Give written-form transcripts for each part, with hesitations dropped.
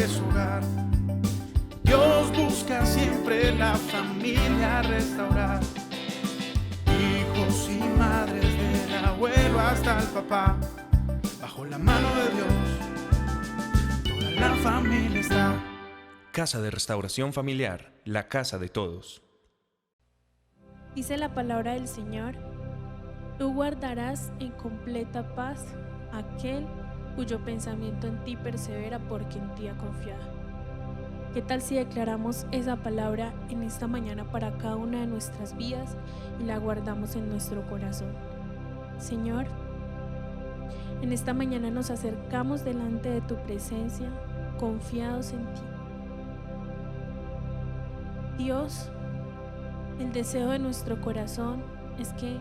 es su hogar. Dios busca siempre la familia restaurar. Hijos y madres, del abuelo hasta el papá, bajo la mano de Dios, toda la familia está. Casa de Restauración Familiar, la casa de todos. Dice la palabra del Señor: tú guardarás en completa paz aquel cuyo pensamiento en ti persevera, porque en ti ha confiado. ¿Qué tal si declaramos esa palabra en esta mañana para cada una de nuestras vidas y la guardamos en nuestro corazón? Señor, en esta mañana nos acercamos delante de tu presencia, confiados en ti. Dios, el deseo de nuestro corazón es que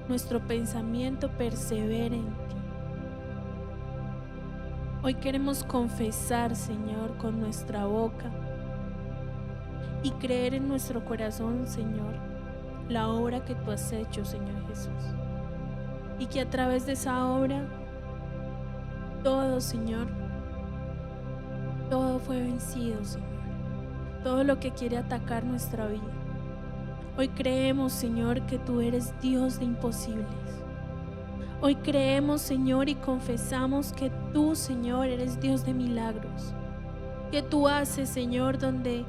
nuestro pensamiento persevere en ti. Hoy queremos confesar, Señor, con nuestra boca y creer en nuestro corazón, Señor, la obra que tú has hecho, Señor Jesús. Y que a través de esa obra, todo, Señor, todo fue vencido, Señor. Todo lo que quiere atacar nuestra vida. Hoy creemos, Señor, que tú eres Dios de imposibles. Hoy creemos, Señor, y confesamos que tú, Señor, eres Dios de milagros. Que tú haces, Señor, donde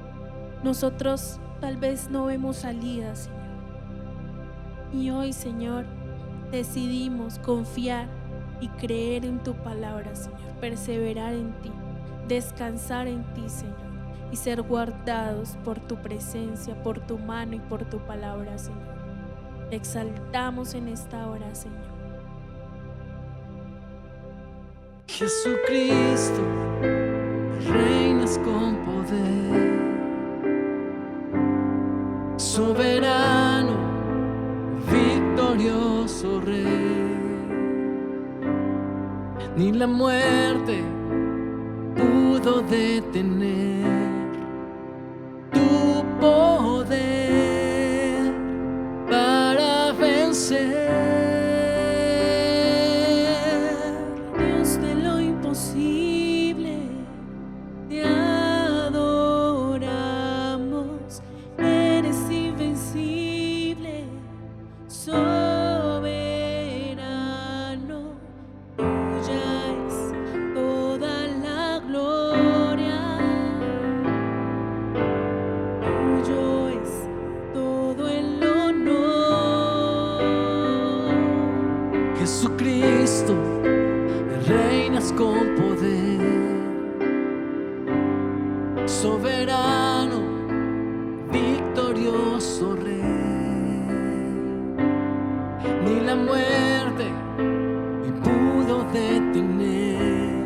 nosotros tal vez no vemos salida, Señor. Y hoy, Señor, decidimos confiar y creer en tu palabra, Señor. Perseverar en ti, descansar en ti, Señor. Y ser guardados por tu presencia, por tu mano y por tu palabra, Señor. Te exaltamos en esta hora, Señor. Jesucristo, reinas con poder, soberano, victorioso Rey. Ni la muerte pudo detener tu poder para vencer. Te adoramos, eres invencible, soberano, tuya es toda la gloria, tuyo es todo el honor. Jesucristo, reinas con poder, soberano, victorioso Rey. Ni la muerte pudo detener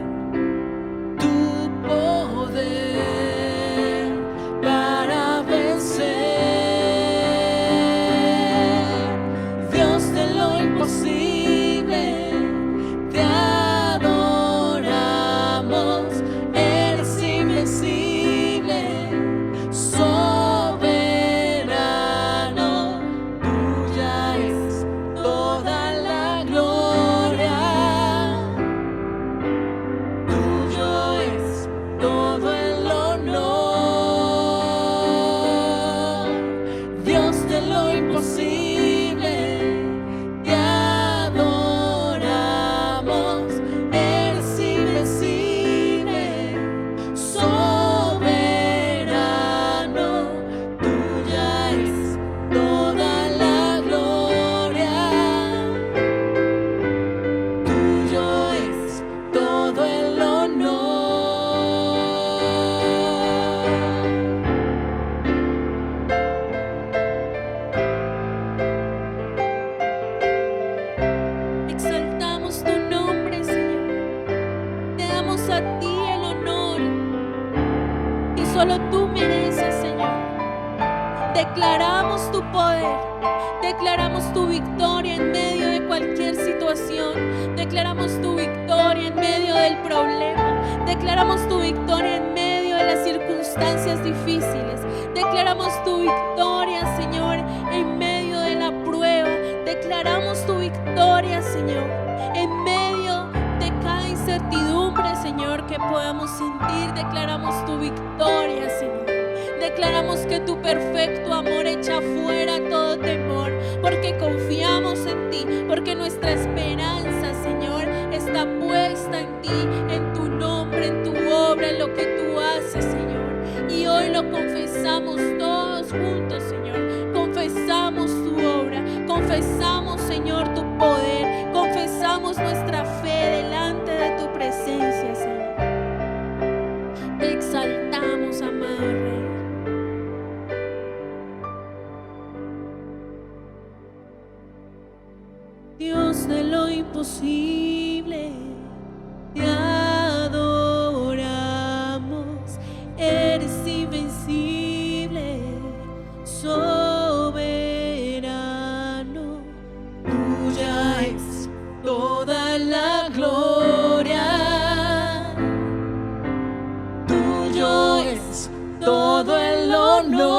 tu poder para vencer. Dios de lo imposible, te adoramos, eres invencible, soberano, tuya es toda la gloria, tuyo es todo el honor. Dios de lo imposible, te adoramos, eres invencible, soberano, tuya es toda la gloria, tuyo es todo el honor. Exaltamos tu nombre, Señor. Te damos a ti el honor y solo tú mereces, Señor. Declaramos tu poder, declaramos tu victoria en medio de cualquier situación, declaramos tu victoria en medio del problema, declaramos tu victoria en medio de las circunstancias difíciles, declaramos tu victoria, Señor, en medio de la prueba, declaramos tu victoria, Señor, en medio de cada incertidumbre, Señor. Señor, que podamos sentir, declaramos tu victoria, Señor. Declaramos que tu perfecto amor echa fuera todo temor, porque confiamos en ti, porque nuestra esperanza, Señor, está puesta en ti, en tu nombre, en tu obra, en lo que tú haces, Señor. Y hoy lo confesamos todos juntos, Señor. Confesamos tu obra, confesamos, Señor, tu poder, confesamos nuestra fe delante de tu presencia, Señor. Te exaltamos, amado Rey. Dios de lo imposible, te adoramos, eres invencible, soberano, tuya es toda la gloria, tuyo es todo el honor,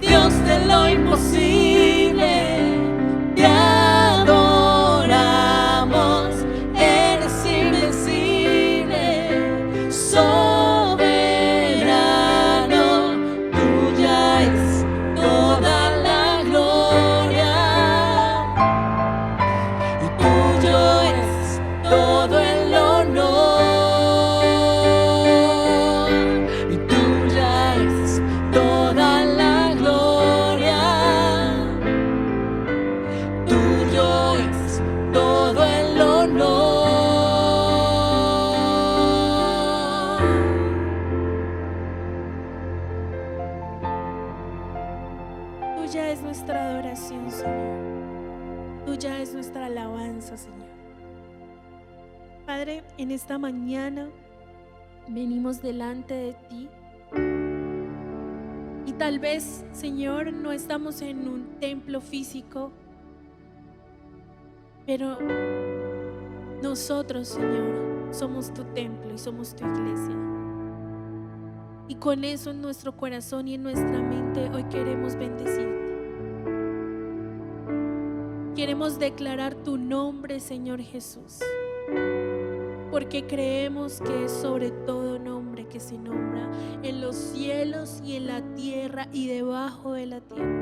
Dios de lo imposible, te adoramos, eres invencible, soberano, tuya es toda la gloria, y tuyo es todo el honor, y tuya es toda la gloria, tuyo es todo el honor. Tuya es nuestra adoración, Señor. Tuya es nuestra alabanza, Señor. Padre, en esta mañana venimos delante de ti. Y tal vez, Señor, no estamos en un templo físico, pero nosotros, Señor, somos tu templo y somos tu iglesia. Y con eso en nuestro corazón y en nuestra mente hoy queremos bendecirte. Queremos declarar tu nombre, Señor Jesús, porque creemos que es sobre todo nombre que se nombra en los cielos y en la tierra y debajo de la tierra.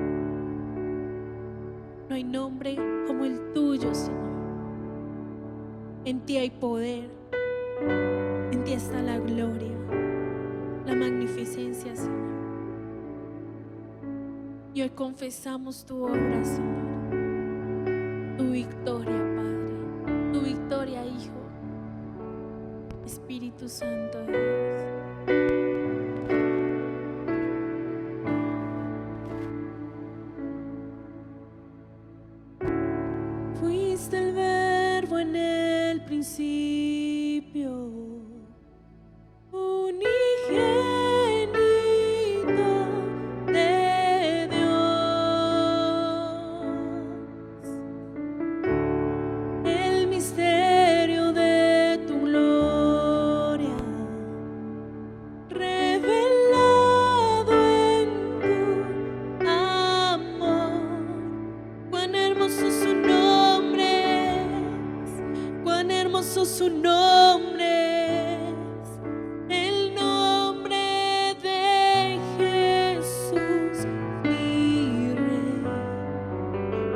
No hay nombre como el tuyo, Señor. En ti hay poder, en ti está la gloria, la magnificencia, Señor. Y hoy confesamos tu obra, Señor, tu victoria, Padre, tu victoria, Hijo, Espíritu Santo de Dios. Fuiste el verbo en el principio, unigénito de Dios, el misterio de tu gloria, revelado en tu amor. Cuán hermoso su nombre es, cuán hermoso su nombre es, el nombre de Jesús, mi Rey.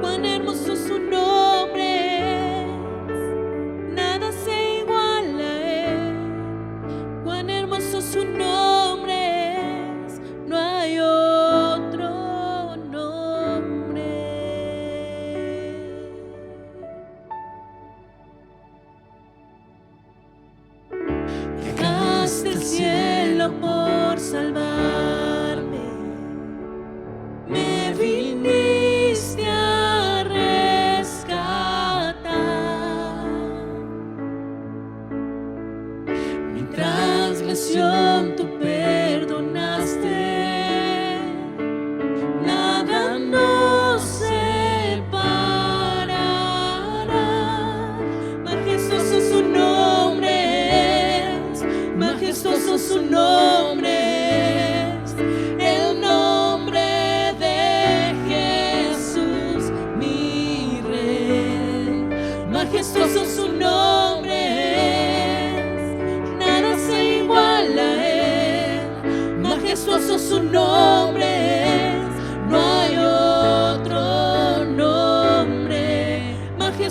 Cuán hermoso su nombre es, nada se iguala a él. Cuán hermoso su nombre es, no hay otro nombre. Dejaste el cielo por salvarme, me viniste a rescatar.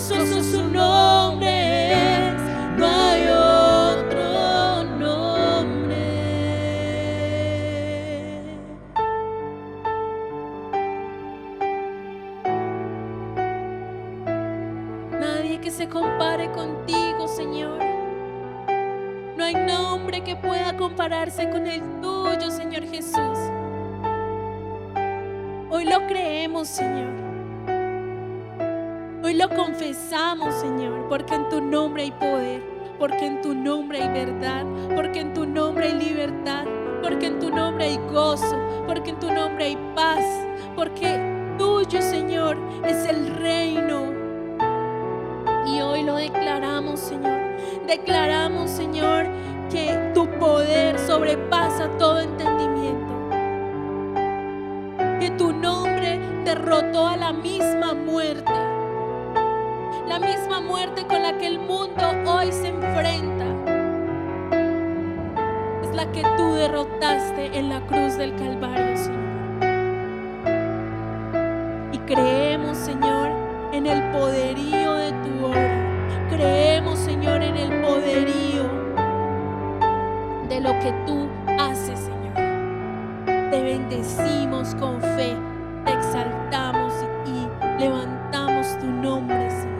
Poderoso su nombre es, no hay otro nombre. Nadie que se compare contigo, Señor. No hay nombre que pueda compararse con el tuyo, Señor Jesús. Hoy lo creemos, Señor. Hoy lo confesamos, Señor, porque en tu nombre hay poder, porque en tu nombre hay verdad, porque en tu nombre hay libertad, porque en tu nombre hay gozo, porque en tu nombre hay paz, porque tuyo, Señor, es el reino. Y hoy lo declaramos, Señor. Declaramos, Señor, que tu poder sobrepasa todo entendimiento. Que tu nombre derrotó a la misma muerte. La misma muerte con la que el mundo hoy se enfrenta. Es la que tú derrotaste en la cruz del Calvario, Señor. Y creemos, Señor, en el poderío de tu obra. Creemos, Señor, en el poderío de lo que tú haces, Señor. Te bendecimos con fe, te exaltamos y levantamos tu nombre, Señor.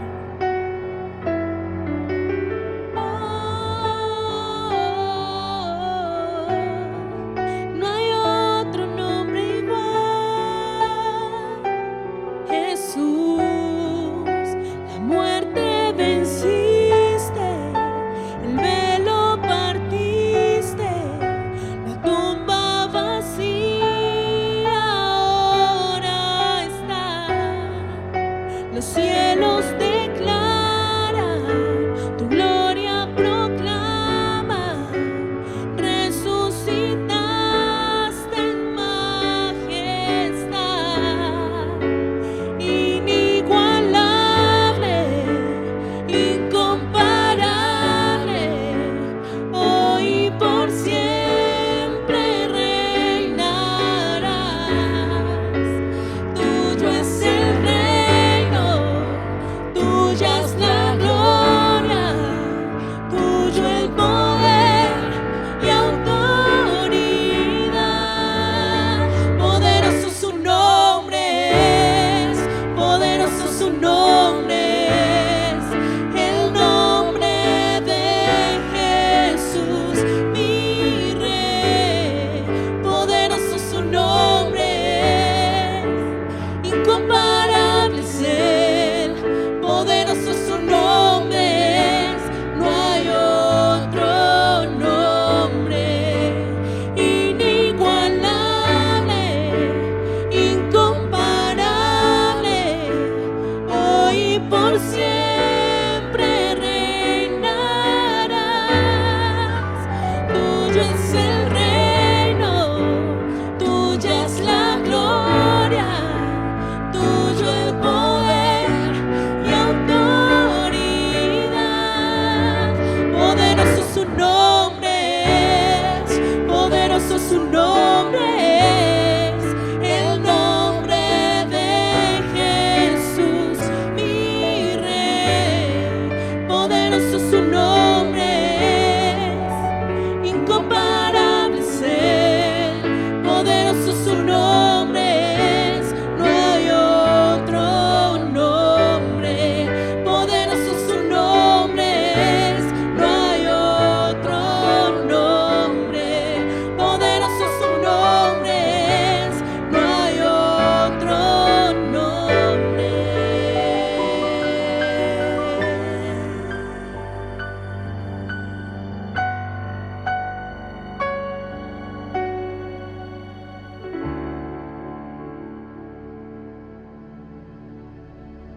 No hay otro nombre igual, Jesús. La muerte venciste, el velo partiste, la tumba vacía ahora está. Los cielos declaran, tu gloria proclama, resucitaste en majestad, inigualable, incomparable, hoy y por siempre reinarás. Tuyo es el reino, tuya es la gloria, tuyo el poder y autoridad. Poderoso su nombre es, poderoso su nombre es, el nombre de Jesús, mi Rey. Poderoso su nombre es, incomparable es Él. Poderoso su nombre es, no hay otro nombre. Inigualable, incomparable, hoy y por siempre reinarás. Tuyo es el reino, tuya es la gloria, tuyo el poder y autoridad. Poderoso su nombre es, poderoso su nombre es, el nombre de Jesús, mi Rey. Poderoso su nombre es, incomparable es Él. Poderoso su nombre es, no hay otro nombre. Poderoso su nombre es, no hay otro nombre. Poderoso su nombre es, no hay otro nombre.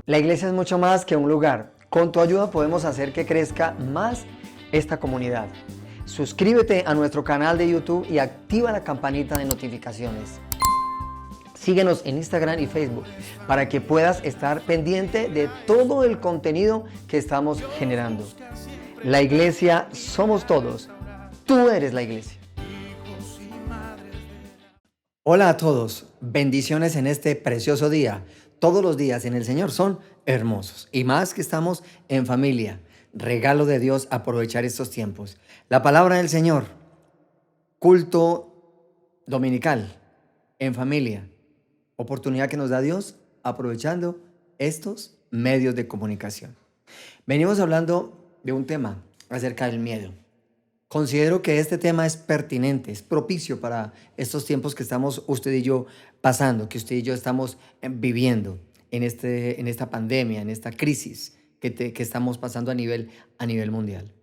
La iglesia es mucho más que un lugar. Con tu ayuda podemos hacer que crezca más esta comunidad. Suscríbete a nuestro canal de YouTube y activa la campanita de notificaciones. Síguenos en Instagram y Facebook para que puedas estar pendiente de todo el contenido que estamos generando. La iglesia somos todos. Tú eres la iglesia. Hola a todos. Bendiciones en este precioso día. todos los días en el Señor son hermosos. Y más que estamos en familia. Regalo de Dios aprovechar estos tiempos. La palabra del Señor. Culto dominical. En familia. Oportunidad que nos da Dios aprovechando estos medios de comunicación. Venimos hablando de un tema acerca del miedo. Considero que este tema es pertinente, es propicio para estos tiempos que estamos usted y yo pasando, que usted y yo estamos viviendo en esta pandemia, en esta crisis que estamos pasando a nivel mundial.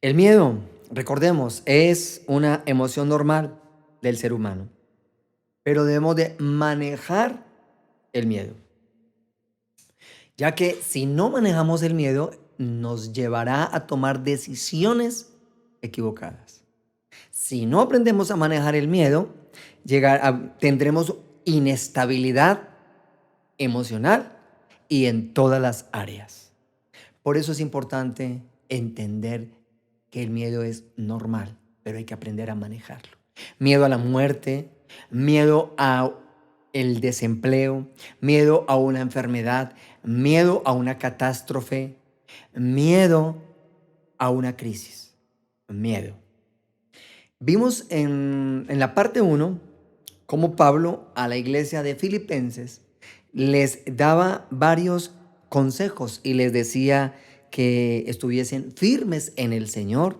El miedo, recordemos, es una emoción normal del ser humano, pero debemos de manejar el miedo, ya que si no manejamos el miedo, nos llevará a tomar decisiones equivocadas. Si no aprendemos a manejar el miedo, tendremos inestabilidad emocional y en todas las áreas. Por eso es importante entender que el miedo es normal, pero hay que aprender a manejarlo. Miedo a la muerte, miedo a el desempleo, miedo a una enfermedad, miedo a una catástrofe, miedo a una crisis. Miedo. Vimos en la parte 1 cómo Pablo a la iglesia de Filipenses les daba varios consejos y les decía que estuviesen firmes en el Señor,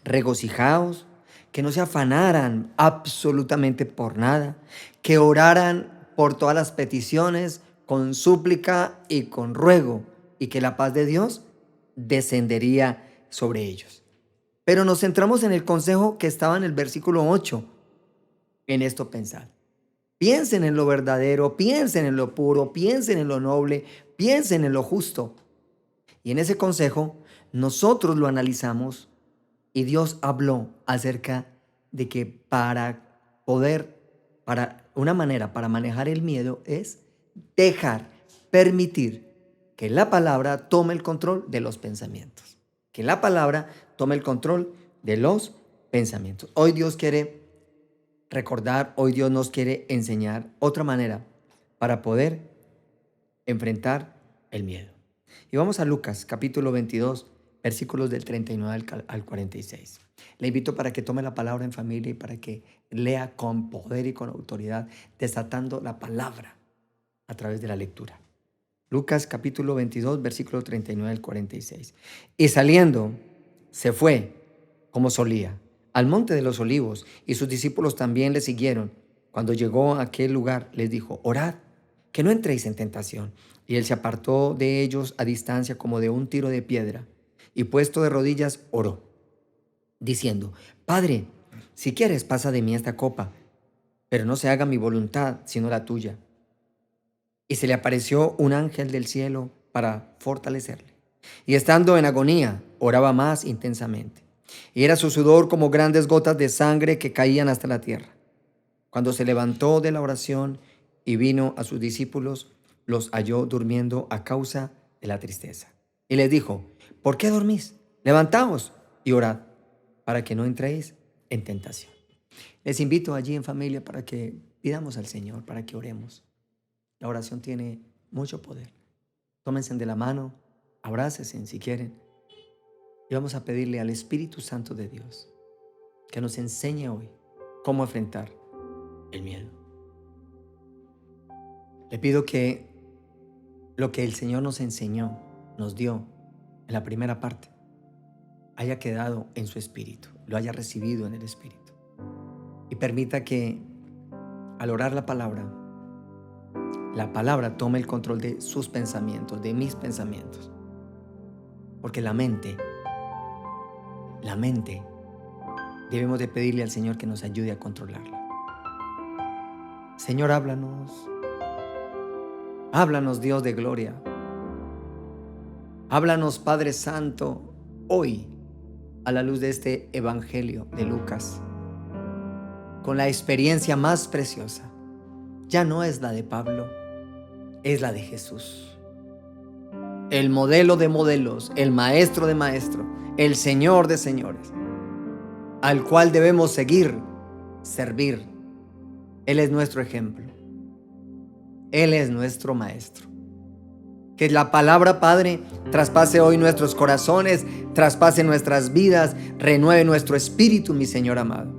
regocijados, que no se afanaran absolutamente por nada, que oraran por todas las peticiones con súplica y con ruego, y que la paz de Dios descendería sobre ellos. Pero nos centramos en el consejo que estaba en el versículo 8. En esto pensad. Piensen en lo verdadero, piensen en lo puro, piensen en lo noble, piensen en lo justo. Y en ese consejo nosotros lo analizamos y Dios habló acerca de que para manejar el miedo es permitir que la palabra tome el control de los pensamientos. Que la palabra tome el control de los pensamientos. Hoy Dios quiere recordar, hoy Dios nos quiere enseñar otra manera para poder enfrentar el miedo. Y vamos a Lucas capítulo 22, versículos del 39 al 46. Le invito para que tome la palabra en familia y para que lea con poder y con autoridad, desatando la palabra a través de la lectura. Lucas capítulo 22, versículo 39 al 46. Y saliendo, se fue, como solía, al monte de los olivos, y sus discípulos también le siguieron. Cuando llegó a aquel lugar, les dijo: orad, que no entréis en tentación. Y él se apartó de ellos a distancia como de un tiro de piedra, y puesto de rodillas, oró, diciendo: Padre, si quieres, pasa de mí esta copa, pero no se haga mi voluntad, sino la tuya. Y se le apareció un ángel del cielo para fortalecerle. Y estando en agonía, oraba más intensamente. Y era su sudor como grandes gotas de sangre que caían hasta la tierra. Cuando se levantó de la oración y vino a sus discípulos, los halló durmiendo a causa de la tristeza. Y les dijo: ¿por qué dormís? Levantaos y orad, para que no entréis en tentación. Les invito allí en familia para que pidamos al Señor, para que oremos. La oración tiene mucho poder. Tómense de la mano, abrácense si quieren. Y vamos a pedirle al Espíritu Santo de Dios que nos enseñe hoy cómo enfrentar el miedo. Le pido que lo que el Señor nos enseñó, nos dio en la primera parte, haya quedado en su espíritu, lo haya recibido en el espíritu. Y permita que al orar la palabra tome el control de sus pensamientos, de mis pensamientos. Porque la mente, debemos de pedirle al Señor que nos ayude a controlarla. Señor, háblanos Dios de gloria. Háblanos, Padre Santo, hoy a la luz de este Evangelio de Lucas, con la experiencia más preciosa. Ya no es la de Pablo, es la de Jesús. El modelo de modelos, el maestro de maestros, el Señor de señores, al cual debemos seguir, servir. Él es nuestro ejemplo. Él es nuestro Maestro. Que la palabra, Padre, traspase hoy nuestros corazones, traspase nuestras vidas, renueve nuestro espíritu, mi Señor amado.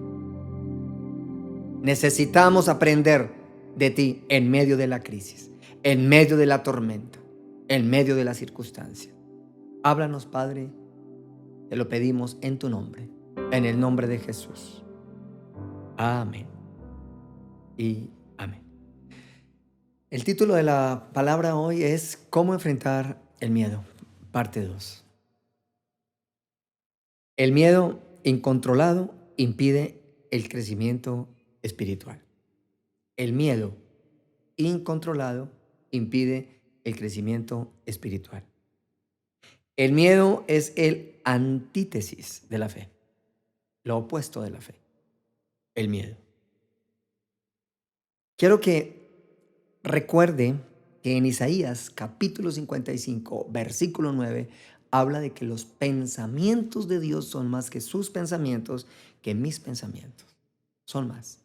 Necesitamos aprender de ti en medio de la crisis, en medio de la tormenta, en medio de la circunstancia. Háblanos, Padre, te lo pedimos en tu nombre, en el nombre de Jesús. Amén y amén. El título de la palabra hoy es ¿Cómo enfrentar el miedo? Parte 2. El miedo incontrolado impide el crecimiento espiritual. El miedo incontrolado impide el crecimiento espiritual. El miedo es el antítesis de la fe, lo opuesto de la fe, el miedo. Quiero que recuerde que en Isaías capítulo 55, versículo 9, habla de que los pensamientos de Dios son más que sus pensamientos, que mis pensamientos. Son más.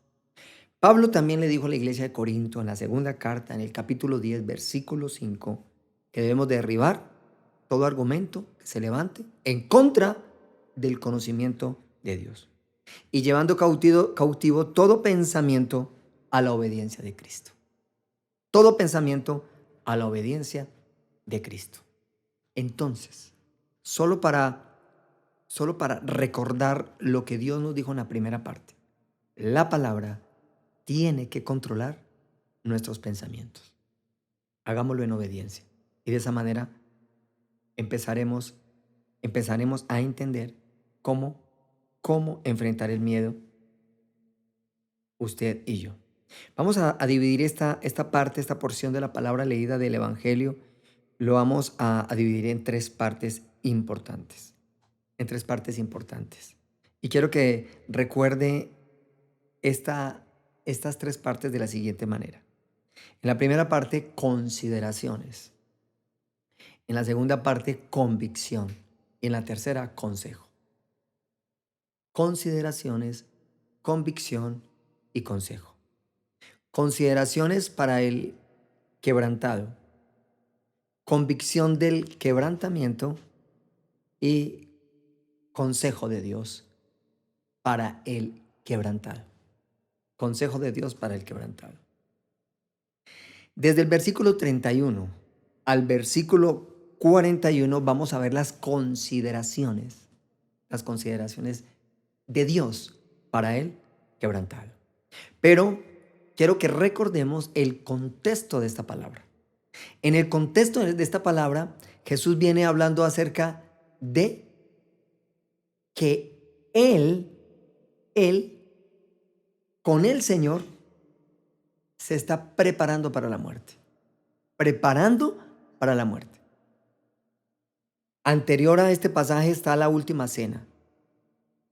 Pablo también le dijo a la iglesia de Corinto en la segunda carta, en el capítulo 10, versículo 5, que debemos derribar todo argumento que se levante en contra del conocimiento de Dios y llevando cautivo todo pensamiento a la obediencia de Cristo. Todo pensamiento a la obediencia de Cristo. Entonces, solo para recordar lo que Dios nos dijo en la primera parte, la palabra tiene que controlar nuestros pensamientos. Hagámoslo en obediencia. Y de esa manera empezaremos a entender cómo enfrentar el miedo usted y yo. Vamos a dividir esta porción de la palabra leída del Evangelio, lo vamos a dividir en tres partes importantes. Y quiero que recuerde estas tres partes de la siguiente manera. En la primera parte, consideraciones. En la segunda parte, convicción. Y en la tercera, consejo. Consideraciones, convicción y consejo. Consideraciones para el quebrantado, convicción del quebrantamiento y consejo de Dios para el quebrantado. Consejo de Dios para el quebrantado. Desde el versículo 31 al versículo 41 vamos a ver las consideraciones de Dios para el quebrantado. Pero quiero que recordemos el contexto de esta palabra. En el contexto de esta palabra, Jesús viene hablando acerca de que Él, con el Señor, se está preparando para la muerte. Preparando para la muerte. Anterior a este pasaje está la última cena.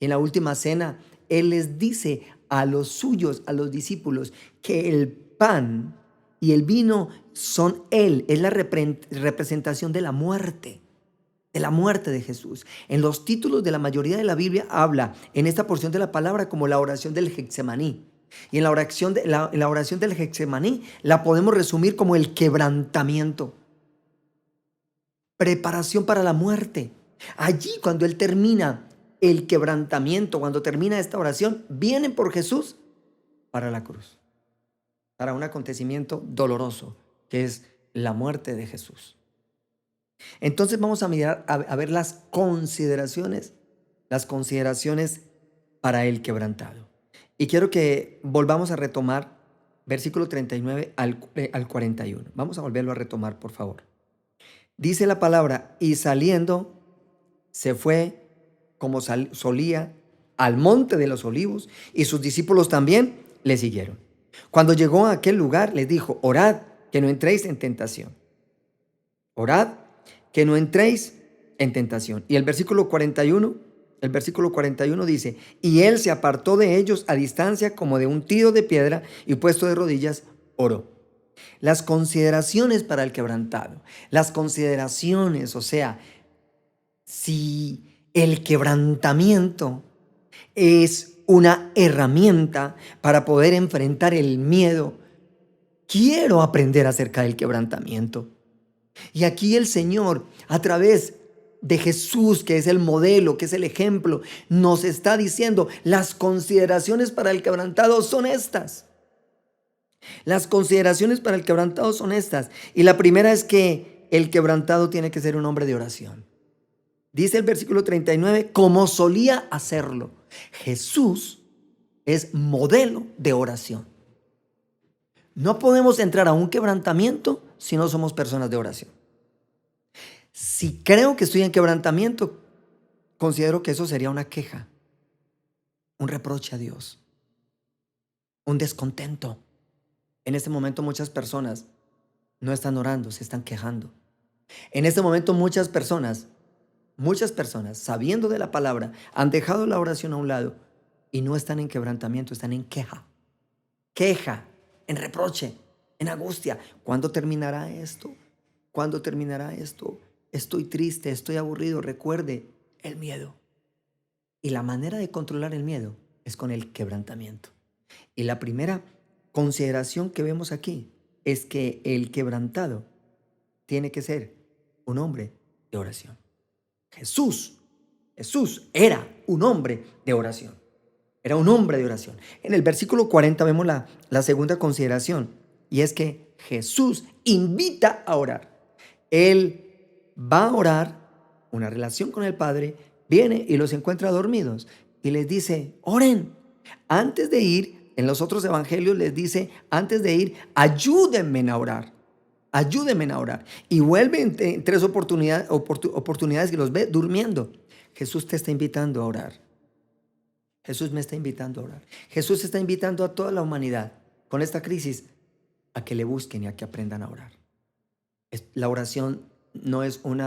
En la última cena, Él les dice a los suyos, a los discípulos, que el pan y el vino son Él, es la representación de la muerte de Jesús. En los títulos de la mayoría de la Biblia habla en esta porción de la palabra como la oración del Getsemaní. Y en la oración del Getsemaní la podemos resumir como el quebrantamiento. Preparación para la muerte. Allí cuando Él termina el quebrantamiento, cuando termina esta oración, vienen por Jesús para la cruz, para un acontecimiento doloroso que es la muerte de Jesús. Entonces vamos a mirar, a ver las consideraciones para el quebrantado. Y quiero que volvamos a retomar versículo 39 al 41. Vamos a volverlo a retomar, por favor. Dice la palabra, y saliendo se fue como solía al monte de los olivos, y sus discípulos también le siguieron. Cuando llegó a aquel lugar, les dijo, orad que no entréis en tentación. Orad que no entréis en tentación. Y el versículo 41 dice, y él se apartó de ellos a distancia como de un tiro de piedra y puesto de rodillas, oró. Las consideraciones para el quebrantado. Las consideraciones, o sea, si el quebrantamiento es una herramienta para poder enfrentar el miedo quiero aprender acerca del quebrantamiento. Y aquí el Señor, a través de Jesús, que es el modelo, que es el ejemplo, nos está diciendo, las consideraciones para el quebrantado son estas. Las consideraciones para el quebrantado son estas. Y la primera es que el quebrantado tiene que ser un hombre de oración. Dice el versículo 39, como solía hacerlo. Jesús es modelo de oración. No podemos entrar a un quebrantamiento si no somos personas de oración. Si creo que estoy en quebrantamiento, considero que eso sería una queja, un reproche a Dios, un descontento. En este momento muchas personas no están orando, se están quejando. En este momento muchas personas, sabiendo de la palabra, han dejado la oración a un lado y no están en quebrantamiento, están en queja, en reproche, en angustia. ¿Cuándo terminará esto? ¿Cuándo terminará esto? Estoy triste, estoy aburrido. Recuerde el miedo. Y la manera de controlar el miedo es con el quebrantamiento. Y la primera consideración que vemos aquí es que el quebrantado tiene que ser un hombre de oración. Jesús era un hombre de oración. Era un hombre de oración. En el versículo 40 vemos la segunda consideración, y es que Jesús invita a orar. Él va a orar, una relación con el Padre, viene y los encuentra dormidos y les dice, oren. Antes de ir, en los otros evangelios les dice, antes de ir, ayúdenme a orar. Ayúdenme a orar. Y vuelve en tres oportunidades que los ve durmiendo. Jesús te está invitando a orar. Jesús me está invitando a orar. Jesús está invitando a toda la humanidad con esta crisis a que le busquen y a que aprendan a orar. La oración no es un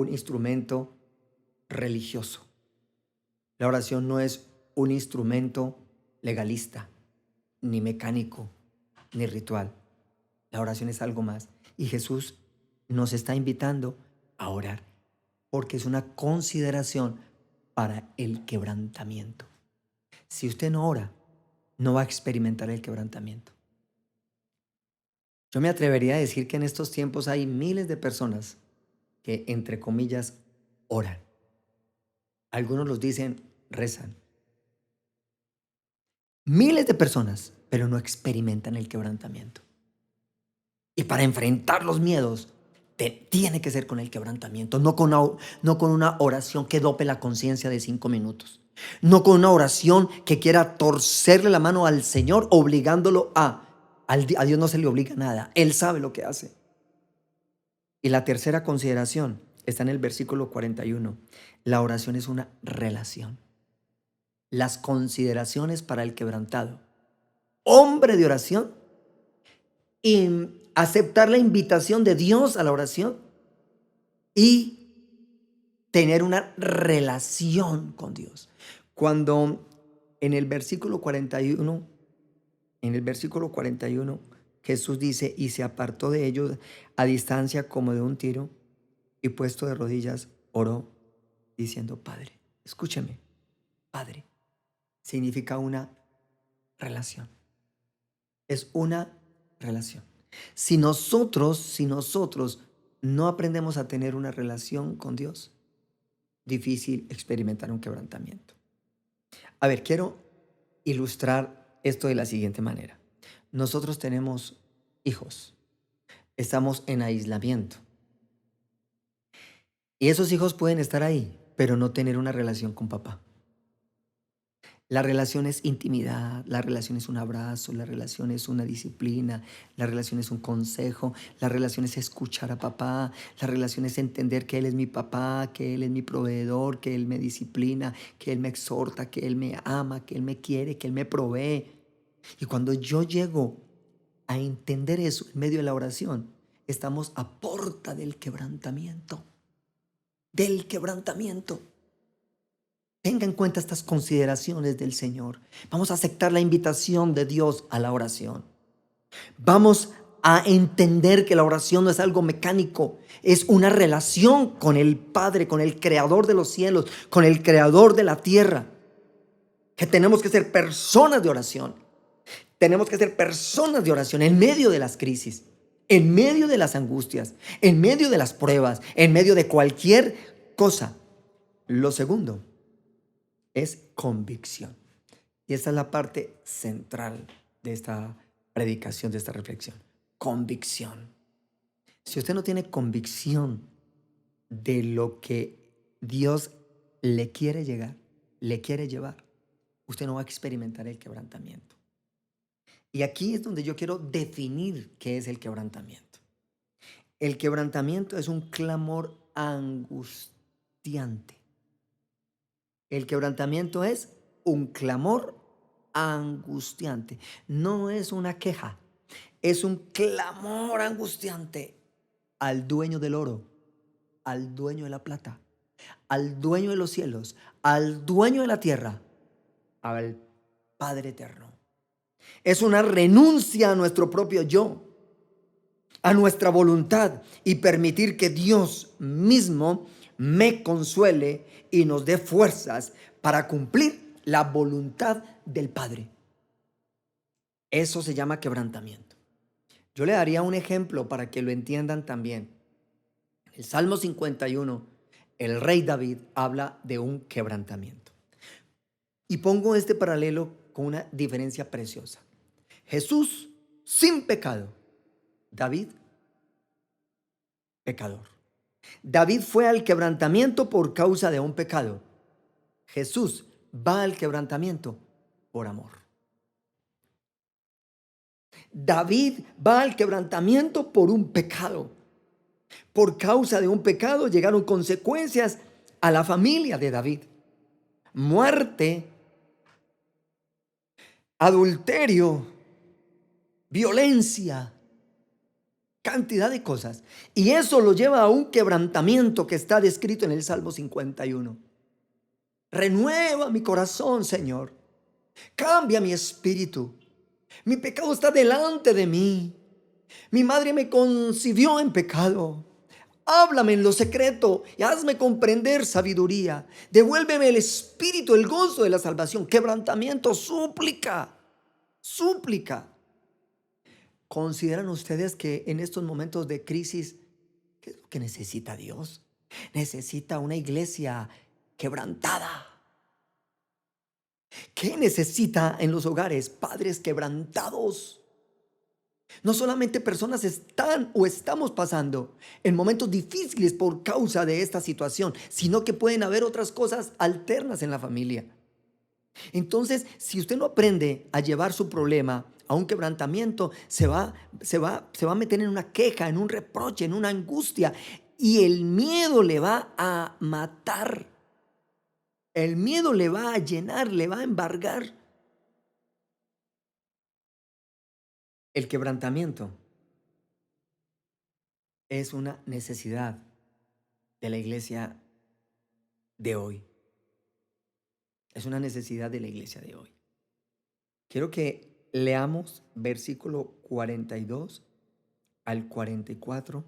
instrumento religioso. La oración no es un instrumento legalista, ni mecánico, ni ritual. La oración es algo más. Y Jesús nos está invitando a orar, porque es una consideración para el quebrantamiento. Si usted no ora, no va a experimentar el quebrantamiento. Yo me atrevería a decir que en estos tiempos hay miles de personas que, entre comillas, oran. Algunos los dicen, rezan. Miles de personas, pero no experimentan el quebrantamiento. Y para enfrentar los miedos, tiene que ser con el quebrantamiento, no con una oración que dope la conciencia de 5 minutos. No con una oración que quiera torcerle la mano al Señor, obligándolo a Dios no se le obliga nada. Él sabe lo que hace. Y la tercera consideración está en el versículo 41. La oración es una relación. Las consideraciones para el quebrantado. Hombre de oración. Y aceptar la invitación de Dios a la oración. Y tener una relación con Dios. Cuando en el versículo 41, Jesús dice, y se apartó de ellos a distancia como de un tiro, y puesto de rodillas, oró, diciendo, Padre. Escúcheme, Padre significa una relación. Es una relación. Si nosotros no aprendemos a tener una relación con Dios, difícil experimentar un quebrantamiento. A ver, quiero ilustrar esto de la siguiente manera. Nosotros tenemos hijos. Estamos en aislamiento. Y esos hijos pueden estar ahí, pero no tener una relación con papá. La relación es intimidad, la relación es un abrazo, la relación es una disciplina, la relación es un consejo, la relación es escuchar a papá, la relación es entender que Él es mi papá, que Él es mi proveedor, que Él me disciplina, que Él me exhorta, que Él me ama, que Él me quiere, que Él me provee. Y cuando yo llego a entender eso en medio de la oración, estamos a porta del quebrantamiento. Del quebrantamiento. Tenga en cuenta estas consideraciones del Señor. Vamos a aceptar la invitación de Dios a la oración. Vamos a entender que la oración no es algo mecánico, es una relación con el Padre, con el Creador de los cielos, con el Creador de la tierra. Que tenemos que ser personas de oración. Tenemos que ser personas de oración en medio de las crisis, en medio de las angustias, en medio de las pruebas, en medio de cualquier cosa. Lo segundo es convicción. Y esta es la parte central de esta predicación, de esta reflexión. Convicción. Si usted no tiene convicción de lo que Dios le quiere llevar, usted no va a experimentar el quebrantamiento. Y aquí es donde yo quiero definir qué es el quebrantamiento. El quebrantamiento es un clamor angustiante. El quebrantamiento es un clamor angustiante. No es una queja, es un clamor angustiante al dueño del oro, al dueño de la plata, al dueño de los cielos, al dueño de la tierra, al Padre eterno. Es una renuncia a nuestro propio yo, a nuestra voluntad, y permitir que Dios mismo me consuele y nos dé fuerzas para cumplir la voluntad del Padre. Eso se llama quebrantamiento. Yo le daría un ejemplo para que lo entiendan también. El Salmo 51, el rey David habla de un quebrantamiento. Y pongo este paralelo con una diferencia preciosa. Jesús sin pecado, David pecador. David fue al quebrantamiento por causa de un pecado. Jesús va al quebrantamiento por amor. David va al quebrantamiento por un pecado. Por causa de un pecado llegaron consecuencias a la familia de David. Muerte, adulterio, violencia, cantidad de cosas. Y eso lo lleva a un quebrantamiento que está descrito en el Salmo 51. Renueva mi corazón, Señor. Cambia mi espíritu. Mi pecado está delante de mí. Mi madre me concibió en pecado. Háblame en lo secreto y hazme comprender sabiduría. Devuélveme el espíritu, el gozo de la salvación. Quebrantamiento, súplica. Súplica. ¿Consideran ustedes que en estos momentos de crisis, qué es lo que necesita Dios? Necesita una iglesia quebrantada. ¿Qué necesita en los hogares? Padres quebrantados. No solamente personas están o estamos pasando en momentos difíciles por causa de esta situación, sino que pueden haber otras cosas alternas en la familia. Entonces, si usted no aprende a llevar su problema a un quebrantamiento, se va a meter en una queja, en un reproche, en una angustia, y el miedo le va a matar. El miedo le va a llenar, le va a embargar. El quebrantamiento es una necesidad de la iglesia de hoy. Es una necesidad de la iglesia de hoy. Quiero que leamos versículo 42 al 44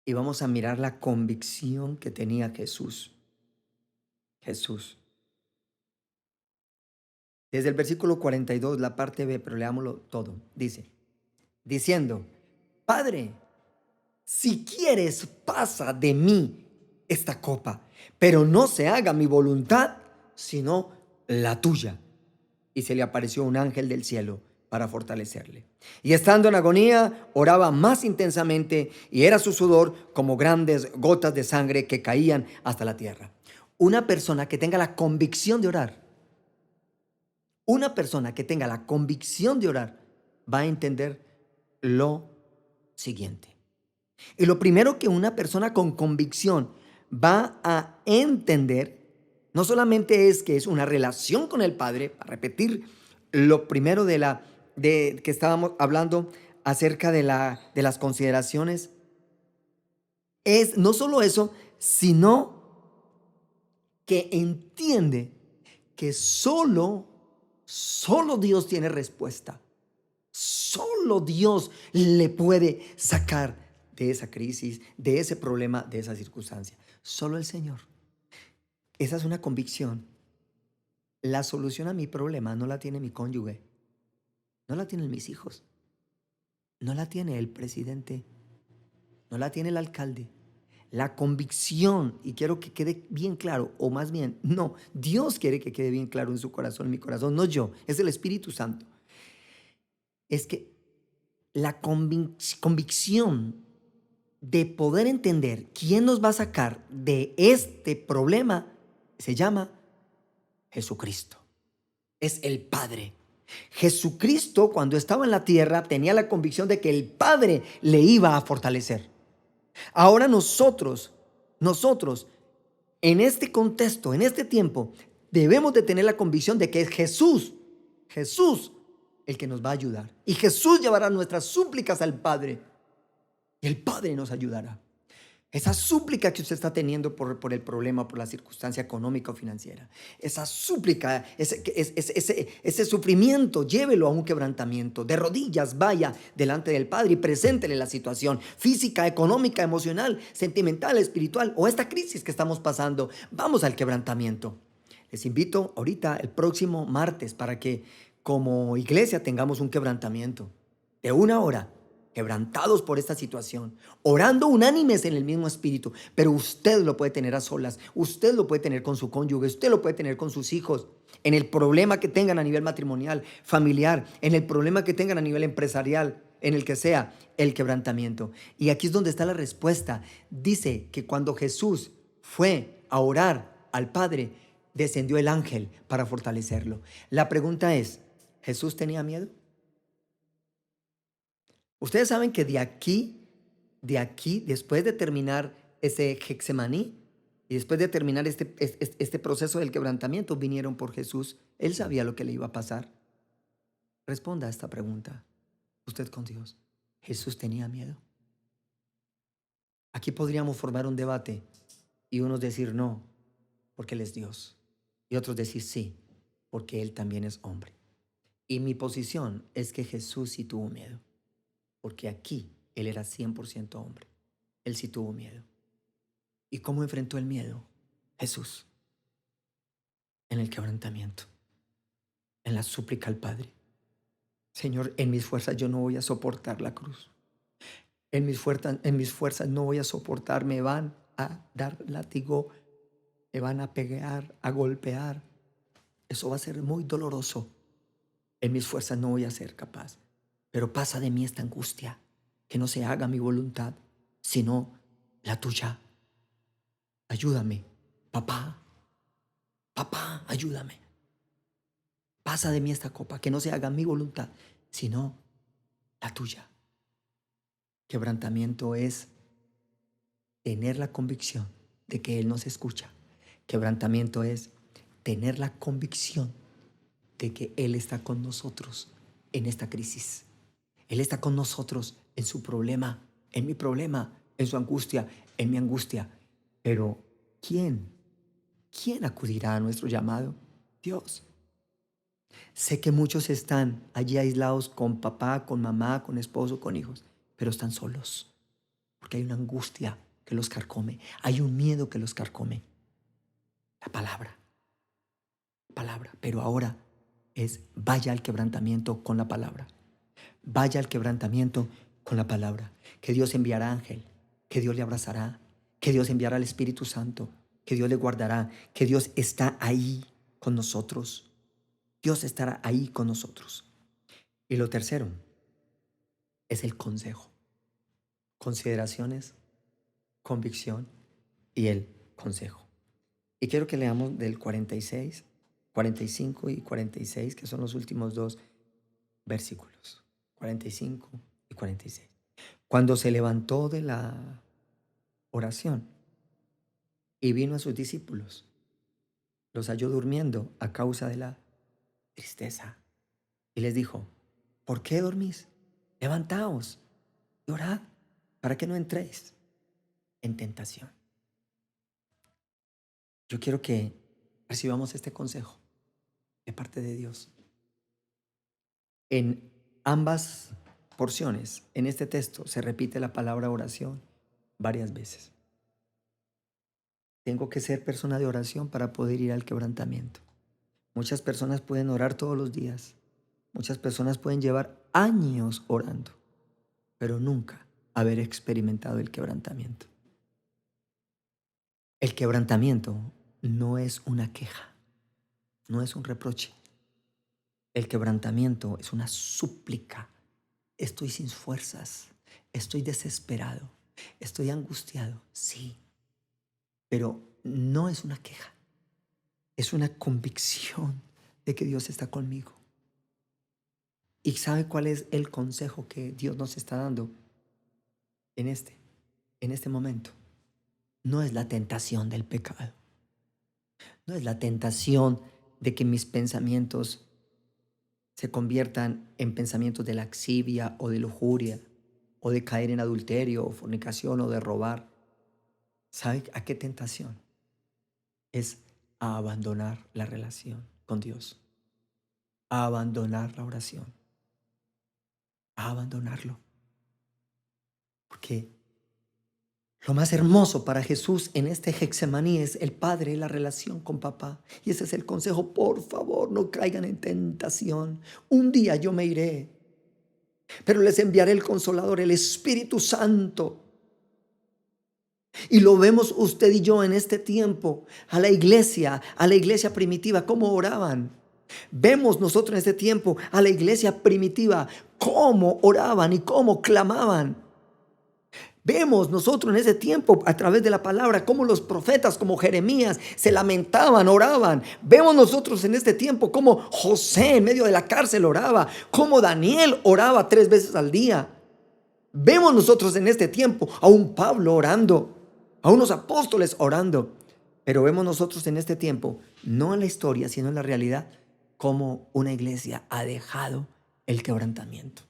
y vamos a mirar la convicción que tenía Jesús. Desde el versículo 42, la parte B, pero leámoslo todo. Dice, diciendo, Padre, si quieres, pasa de mí esta copa, pero no se haga mi voluntad, sino la tuya. Y se le apareció un ángel del cielo para fortalecerle. Y estando en agonía, oraba más intensamente, y era su sudor como grandes gotas de sangre que caían hasta la tierra. Una persona que tenga la convicción de orar, va a entender lo siguiente. Y lo primero que una persona con convicción va a entender, no solamente es que es una relación con el Padre, para repetir lo primero de que estábamos hablando acerca de las consideraciones, es no solo eso, sino que entiende que solo Dios tiene respuesta. Solo Dios le puede sacar de esa crisis, de ese problema, de esa circunstancia. Solo el Señor. Esa es una convicción. la solución a mi problema no la tiene mi cónyuge, no la tienen mis hijos, no la tiene el presidente, no la tiene el alcalde. La convicción, y quiero que quede bien claro, o más bien, no, Dios quiere que quede bien claro en su corazón, en mi corazón, no yo, es el Espíritu Santo. Es que la convicción de poder entender quién nos va a sacar de este problema se llama Jesucristo. Es el Padre. Jesucristo, cuando estaba en la tierra, tenía la convicción de que el Padre le iba a fortalecer. Ahora nosotros, en este contexto, en este tiempo, debemos de tener la convicción de que es Jesús el que nos va a ayudar. Y Jesús llevará nuestras súplicas al Padre. Y el Padre nos ayudará. Esa súplica que usted está teniendo por el problema, por la circunstancia económica o financiera, esa súplica, ese sufrimiento, llévelo a un quebrantamiento. De rodillas vaya delante del Padre y preséntele la situación física, económica, emocional, sentimental, espiritual o esta crisis que estamos pasando. Vamos al quebrantamiento. Les invito ahorita, el próximo martes, para que como iglesia tengamos un quebrantamiento de 1 hora. Quebrantados por esta situación, orando unánimes en el mismo espíritu, pero usted lo puede tener a solas, usted lo puede tener con su cónyuge, usted lo puede tener con sus hijos, en el problema que tengan a nivel matrimonial, familiar, en el problema que tengan a nivel empresarial, en el que sea el quebrantamiento. Y aquí es donde está la respuesta. Dice que cuando Jesús fue a orar al Padre, descendió el ángel para fortalecerlo. La pregunta es, ¿Jesús tenía miedo? Ustedes saben que de aquí, después de terminar ese Getsemaní y después de terminar este proceso del quebrantamiento, vinieron por Jesús. Él sabía lo que le iba a pasar. Responda a esta pregunta. Usted con Dios. ¿Jesús tenía miedo? Aquí podríamos formar un debate y unos decir no, porque Él es Dios. Y otros decir sí, porque Él también es hombre. Y mi posición es que Jesús sí tuvo miedo. Porque aquí Él era 100% hombre. Él sí tuvo miedo. ¿Y cómo enfrentó el miedo? Jesús. En el quebrantamiento. En la súplica al Padre. Señor, en mis fuerzas yo no voy a soportar la cruz. En mis fuerzas no voy a soportar. Me van a dar látigo. Me van a pegar, a golpear. Eso va a ser muy doloroso. En mis fuerzas no voy a ser capaz. Pero pasa de mí esta angustia, que no se haga mi voluntad, sino la tuya. Ayúdame, papá, ayúdame. Pasa de mí esta copa, que no se haga mi voluntad, sino la tuya. Quebrantamiento es tener la convicción de que Él nos escucha. Quebrantamiento es tener la convicción de que Él está con nosotros en esta crisis. Él está con nosotros en su problema, en mi problema, en su angustia, en mi angustia. Pero ¿quién acudirá a nuestro llamado? Dios. Sé que muchos están allí aislados con papá, con mamá, con esposo, con hijos, pero están solos. Porque hay una angustia que los carcome, hay un miedo que los carcome. La palabra. Pero ahora es vaya al quebrantamiento con la palabra. Vaya al quebrantamiento con la palabra. Que Dios enviará ángel, que Dios le abrazará, que Dios enviará al Espíritu Santo, que Dios le guardará, que Dios está ahí con nosotros. Dios estará ahí con nosotros. Y lo tercero es el consejo. Consideraciones, convicción y el consejo. Y quiero que leamos del 46, 45 y 46, que son los últimos 2 versículos. 45 y 46. Cuando se levantó de la oración y vino a sus discípulos, los halló durmiendo a causa de la tristeza. Y les dijo, ¿por qué dormís? Levantaos y orad para que no entréis en tentación. Yo quiero que recibamos este consejo de parte de Dios. En ambas porciones, en este texto, se repite la palabra oración varias veces. Tengo que ser persona de oración para poder ir al quebrantamiento. Muchas personas pueden orar todos los días. Muchas personas pueden llevar años orando, pero nunca haber experimentado el quebrantamiento. El quebrantamiento no es una queja, no es un reproche. El quebrantamiento es una súplica. Estoy sin fuerzas, estoy desesperado, estoy angustiado, sí, pero no es una queja. Es una convicción de que Dios está conmigo. ¿Y sabe cuál es el consejo que Dios nos está dando en este momento? No es la tentación del pecado. No es la tentación de que mis pensamientos se conviertan en pensamientos de laxivia o de lujuria o de caer en adulterio o fornicación o de robar. ¿Sabe a qué tentación? Es a abandonar la relación con Dios, a abandonar la oración, a abandonarlo. Porque lo más hermoso para Jesús en este Getsemaní es el Padre, la relación con papá. Y ese es el consejo. Por favor, no caigan en tentación. Un día yo me iré, pero les enviaré el Consolador, el Espíritu Santo. Y lo vemos usted y yo en este tiempo, a la iglesia primitiva, cómo oraban. Vemos nosotros en este tiempo a la iglesia primitiva, cómo oraban y cómo clamaban. Vemos nosotros en ese tiempo a través de la palabra cómo los profetas como Jeremías se lamentaban, oraban. Vemos nosotros en este tiempo cómo José en medio de la cárcel oraba, cómo Daniel oraba 3 veces al día. Vemos nosotros en este tiempo a un Pablo orando, a unos apóstoles orando. Pero vemos nosotros en este tiempo, no en la historia, sino en la realidad, cómo una iglesia ha dejado el quebrantamiento.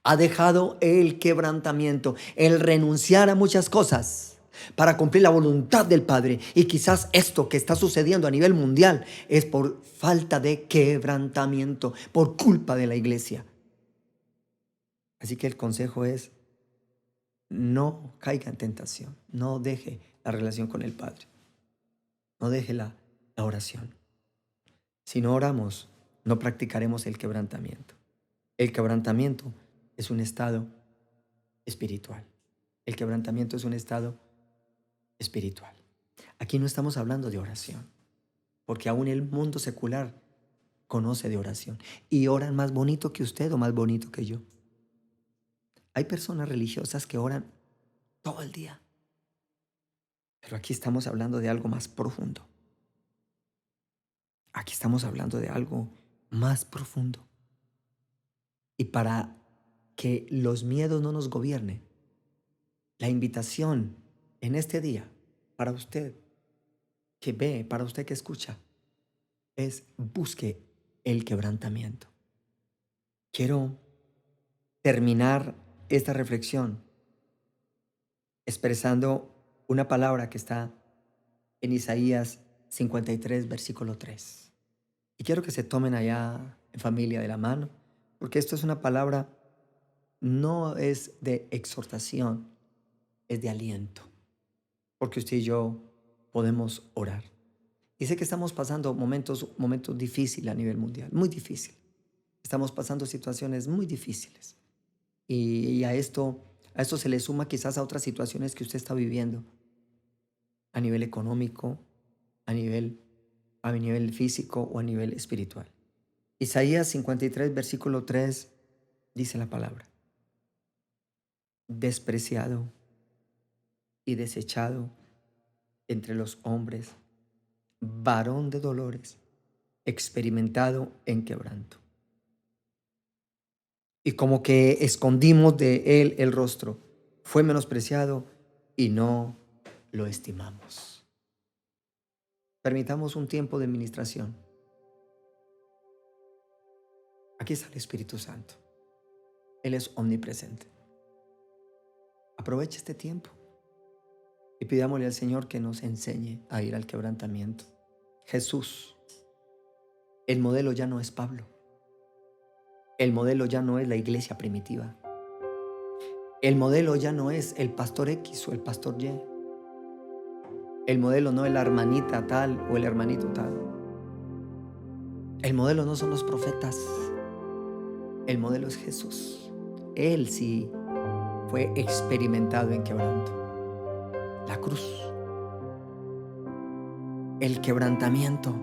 Ha dejado el quebrantamiento, el renunciar a muchas cosas para cumplir la voluntad del Padre. Y quizás esto que está sucediendo a nivel mundial es por falta de quebrantamiento, por culpa de la iglesia. Así que el consejo es: no caiga en tentación, no deje la relación con el Padre, no deje la oración. Si no oramos, no practicaremos el quebrantamiento. El quebrantamiento es un estado espiritual. El quebrantamiento es un estado espiritual. Aquí no estamos hablando de oración, porque aún el mundo secular conoce de oración y oran más bonito que usted o más bonito que yo. Hay personas religiosas que oran todo el día, pero aquí estamos hablando de algo más profundo. Aquí estamos hablando de algo más profundo. Y para que los miedos no nos gobiernen, la invitación en este día para usted que ve, para usted que escucha, es: busque el quebrantamiento. Quiero terminar esta reflexión expresando una palabra que está en Isaías 53, versículo 3. Y quiero que se tomen allá en familia de la mano, porque esto es una palabra, no es de exhortación, es de aliento. Porque usted y yo podemos orar. Y sé que estamos pasando momentos difíciles a nivel mundial, muy difícil. Estamos pasando situaciones muy difíciles. Y a esto se le suma quizás a otras situaciones que usted está viviendo, a nivel económico, a nivel físico o a nivel espiritual. Isaías 53, versículo 3, dice la palabra: despreciado y desechado entre los hombres, varón de dolores, experimentado en quebranto. Y como que escondimos de él el rostro, fue menospreciado y no lo estimamos. Permitamos un tiempo de administración. Aquí está el Espíritu Santo. Él es omnipresente. Aproveche este tiempo y pidámosle al Señor que nos enseñe a ir al quebrantamiento. Jesús, el modelo ya no es Pablo. El modelo ya no es la iglesia primitiva. El modelo ya no es el pastor X o el pastor Y. El modelo no es la hermanita tal o el hermanito tal. El modelo no son los profetas. El modelo es Jesús. Él sí fue experimentado en quebranto. La cruz. El quebrantamiento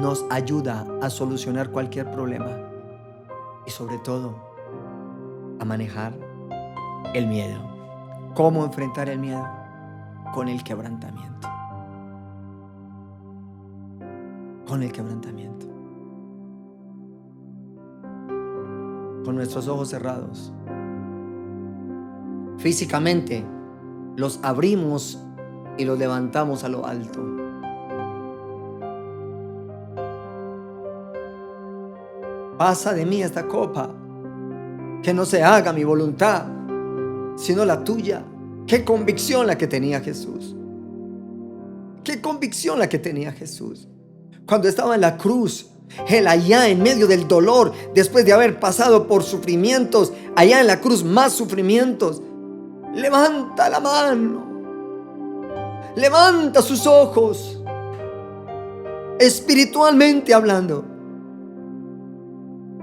nos ayuda a solucionar cualquier problema y sobre todo a manejar el miedo. ¿Cómo enfrentar el miedo? Con el quebrantamiento. Con el quebrantamiento. Con nuestros ojos cerrados. Físicamente los abrimos y los levantamos a lo alto. Pasa de mí esta copa, que no se haga mi voluntad, sino la tuya. Qué convicción la que tenía Jesús. Qué convicción la que tenía Jesús. Cuando estaba en la cruz, Él allá en medio del dolor, después de haber pasado por sufrimientos, allá en la cruz más sufrimientos, levanta la mano, levanta sus ojos, espiritualmente hablando.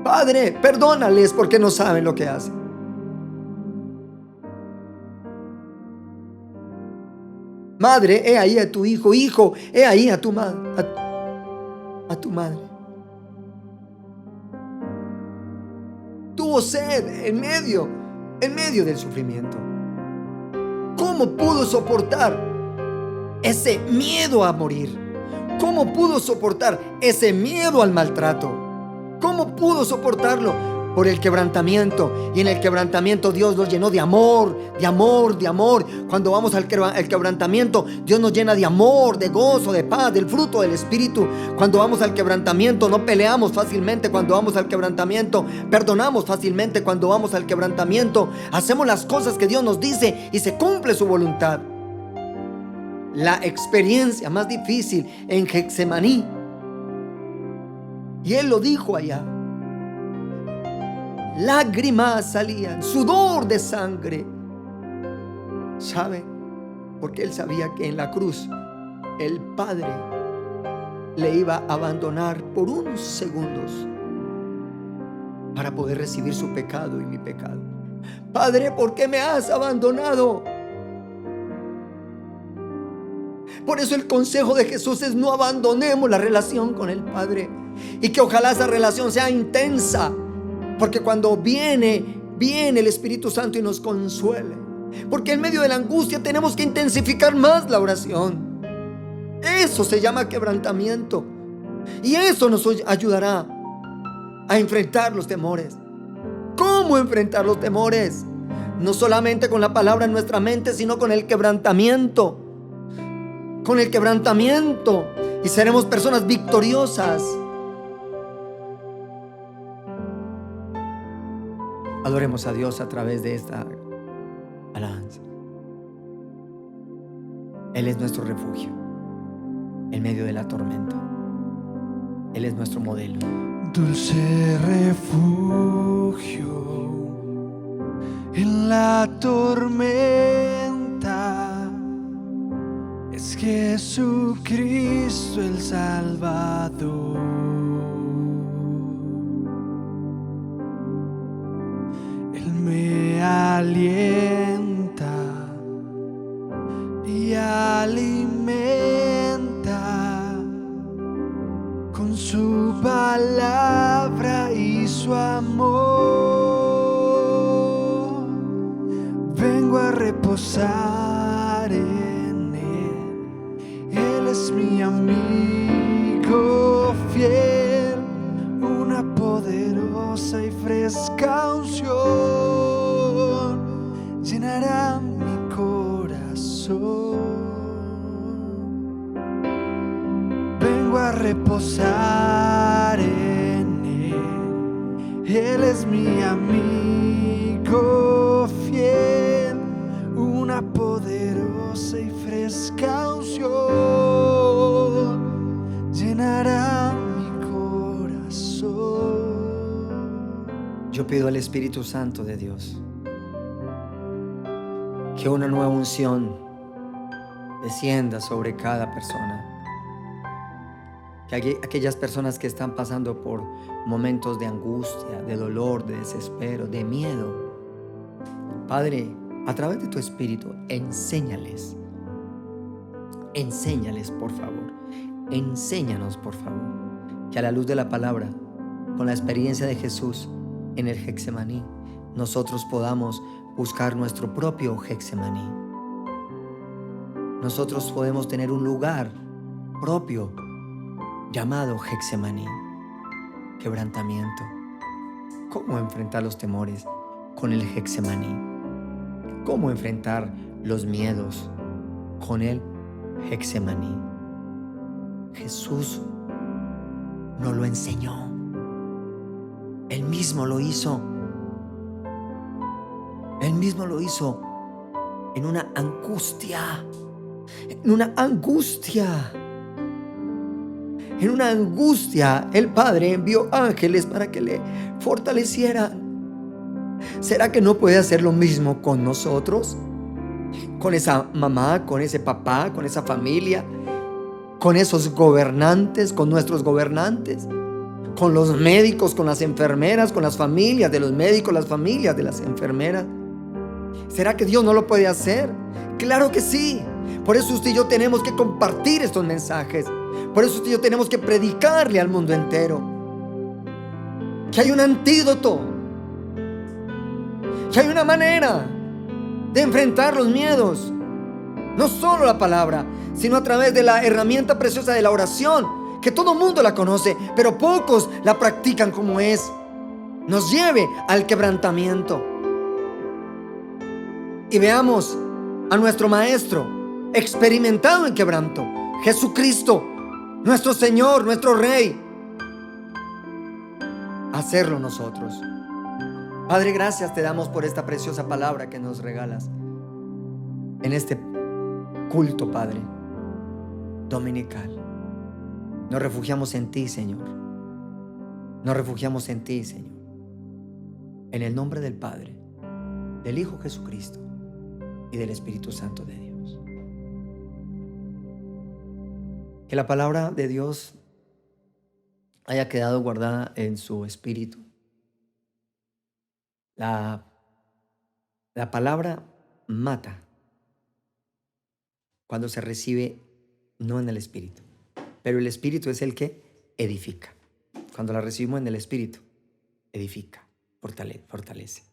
Padre, perdónales porque no saben lo que hacen. Madre, he ahí a tu hijo. Hijo, he ahí a tu madre. A tu madre. Tuvo sed en medio del sufrimiento. ¿Cómo pudo soportar ese miedo a morir? ¿Cómo pudo soportar ese miedo al maltrato? ¿Cómo pudo soportarlo? Por el quebrantamiento. Y en el quebrantamiento Dios nos llenó de amor, de amor, de amor. Cuando vamos al quebrantamiento, Dios nos llena de amor, de gozo, de paz, del fruto del Espíritu. Cuando vamos al quebrantamiento no peleamos fácilmente. Cuando vamos al quebrantamiento perdonamos fácilmente. Cuando vamos al quebrantamiento hacemos las cosas que Dios nos dice y se cumple su voluntad. La experiencia más difícil en Getsemaní, y Él lo dijo allá, lágrimas salían, sudor de sangre. ¿Sabe? Porque Él sabía que en la cruz el Padre le iba a abandonar por unos segundos para poder recibir su pecado y mi pecado. Padre, ¿por qué me has abandonado? Por eso el consejo de Jesús es: no abandonemos la relación con el Padre, y que ojalá esa relación sea intensa, porque cuando viene el Espíritu Santo y nos consuele, porque en medio de la angustia tenemos que intensificar más la oración. Eso se llama quebrantamiento, y eso nos ayudará a enfrentar los temores. ¿Cómo enfrentar los temores? No solamente con la palabra en nuestra mente, sino con el quebrantamiento. Con el quebrantamiento, y seremos personas victoriosas. Adoremos a Dios a través de esta alabanza. Él es nuestro refugio en medio de la tormenta. Él es nuestro modelo. Dulce refugio en la tormenta es Jesucristo el Salvador. Él me alienta y alimenta con su palabra y su amor. Vengo a reposar en Él. Él es mi amigo fiel, una poderosa y fresca unción llenará mi corazón. Vengo a reposar en Él. Él es mi amigo fiel, una poderosa y fresca unción llenará mi corazón. Yo pido al Espíritu Santo de Dios que una nueva unción descienda sobre cada persona. que aquellas personas que están pasando por momentos de angustia, de dolor, de desespero, de miedo, Padre, a través de tu Espíritu, enséñales, por favor, enséñanos, por favor, que a la luz de la palabra, con la experiencia de Jesús en el Getsemaní, nosotros podamos buscar nuestro propio Getsemaní. Nosotros podemos tener un lugar propio llamado Getsemaní, quebrantamiento. ¿Cómo enfrentar los temores con el Getsemaní? ¿Cómo enfrentar los miedos con el Getsemaní? Jesús nos lo enseñó. Él mismo lo hizo. Él mismo lo hizo en una angustia. En una angustia. En una angustia, el Padre envió ángeles para que le fortalecieran. ¿Será que no puede hacer lo mismo con nosotros? Con esa mamá, con ese papá, con esa familia, con esos gobernantes, con nuestros gobernantes, con los médicos, con las enfermeras, con las familias de los médicos, las familias de las enfermeras. ¿Será que Dios no lo puede hacer? Claro que sí. Por eso usted y yo tenemos que compartir estos mensajes. Por eso usted y yo tenemos que predicarle al mundo entero que hay un antídoto, que hay una manera de enfrentar los miedos. No solo la palabra, sino a través de la herramienta preciosa de la oración, que todo mundo la conoce, pero pocos la practican como es. Nos lleve al quebrantamiento. Y veamos a nuestro Maestro experimentado en quebranto, Jesucristo, nuestro Señor, nuestro Rey, hacerlo nosotros. Padre, gracias te damos por esta preciosa palabra que nos regalas en este culto, Padre, dominical. Nos refugiamos en ti, Señor. Nos refugiamos en ti, Señor. En el nombre del Padre, del Hijo Jesucristo y del Espíritu Santo de Dios. Que la palabra de Dios haya quedado guardada en su espíritu. La palabra mata cuando se recibe no en el espíritu, pero el espíritu es el que edifica. Cuando la recibimos en el espíritu, edifica, fortalece.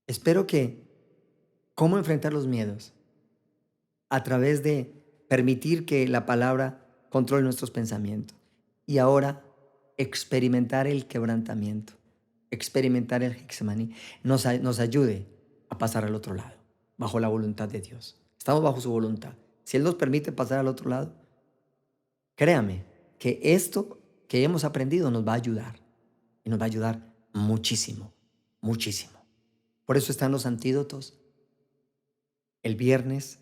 Espero que cómo enfrentar los miedos a través de permitir que la palabra controle nuestros pensamientos y ahora experimentar el quebrantamiento, experimentar el Getsemaní, nos ayude a pasar al otro lado, bajo la voluntad de Dios. Estamos bajo su voluntad. Si Él nos permite pasar al otro lado, créame que esto que hemos aprendido nos va a ayudar. Y nos va a ayudar muchísimo, muchísimo. Por eso están los antídotos el viernes,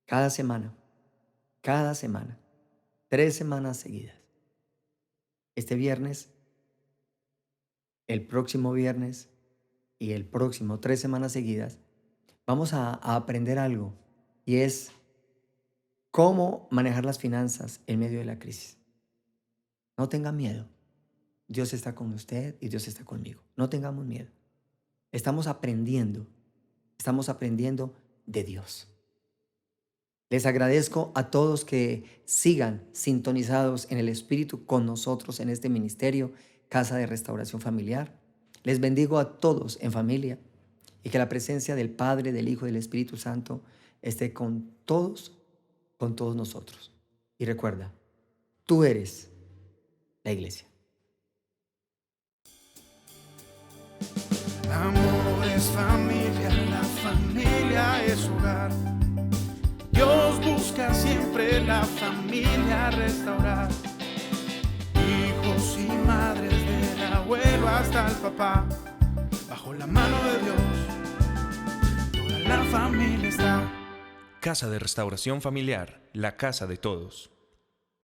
cada semana, 3 semanas seguidas. Este viernes, el próximo viernes y el próximo 3 semanas seguidas, vamos a aprender algo, y es cómo manejar las finanzas en medio de la crisis. No tengan miedo. Dios está con usted y Dios está conmigo. No tengamos miedo. Estamos aprendiendo de Dios. Les agradezco a todos que sigan sintonizados en el Espíritu con nosotros en este ministerio, Casa de Restauración Familiar. Les bendigo a todos en familia y que la presencia del Padre, del Hijo y del Espíritu Santo esté con todos nosotros. Y recuerda, tú eres la iglesia. Amor es familia, la familia es hogar. Dios busca siempre la familia restaurar. Hijos y madres, del abuelo hasta el papá, bajo la mano de Dios, toda la familia está. Casa de Restauración Familiar, la casa de todos.